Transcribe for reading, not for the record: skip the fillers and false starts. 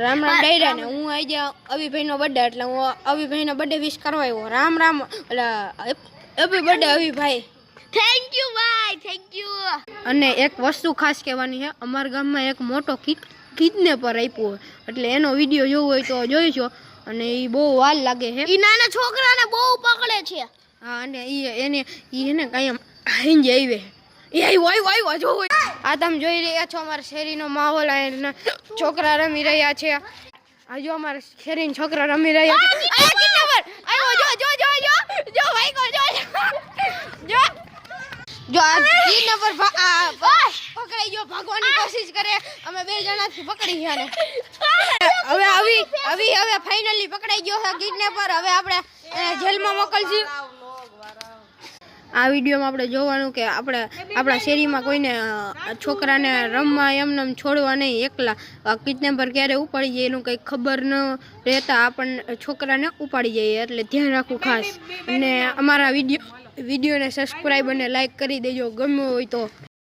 રામ રામ ડાયરા ને હું આજે અવિભાઈ નો બર્થડે એટલે હું અવિભાઈ નો બર્થડે વિશ કરવા આવ્યો. રામ રામ હેપી બર્થડે અવિભાઈ. થેન્ક યુ ભાઈ, થેન્ક યુ. અને એક વસ્તુ ખાસ કહેવાની છે, અમારા ગામમાં એક મોટો કિડનેપર આપ્યો એટલે એનો વિડીયો જોવો હોય તો જોઈજો. અને એ બહુ વાર લાગે છે. ઈ નાના છોકરાને બહુ પકડે છે. હા અને એને કાયમ હિંજ આવે એ વાય જોવો. આ તમે જોઈ રહ્યા છો અમારા શેરીનો માહોલ. છોકરા રમી રહ્યા છે. આ જો અમારા શેરીના છોકરા રમી રહ્યા છે. કિડનેપર આવ્યો. જો ભાઈ જો આ કિડનેપર પકડાઈ ગયો. ભાગવાની કોશિશ કરે. અમે બે જણાથી પકડી ગયા ને હવે ફાઇનલી પકડાઈ ગયો છે કિડનેપર. હવે આપણે જેલમાં મોકલશું. આ વિડીયોમાં આપણે જોવાનું કે આપણે આપણા શેરીમાં કોઈને છોકરાને રમવા એમને છોડવા નહીં એકલા. કિડનેપર ક્યારે ઉપાડી જાય એનું કંઈ ખબર ન રહેતા આપણને છોકરાને ઉપાડી જાય એટલે ધ્યાન રાખવું ખાસ. અને અમારા વિડીયોને સબસ્ક્રાઈબ અને લાઈક કરી દેજો ગમ્યું હોય તો.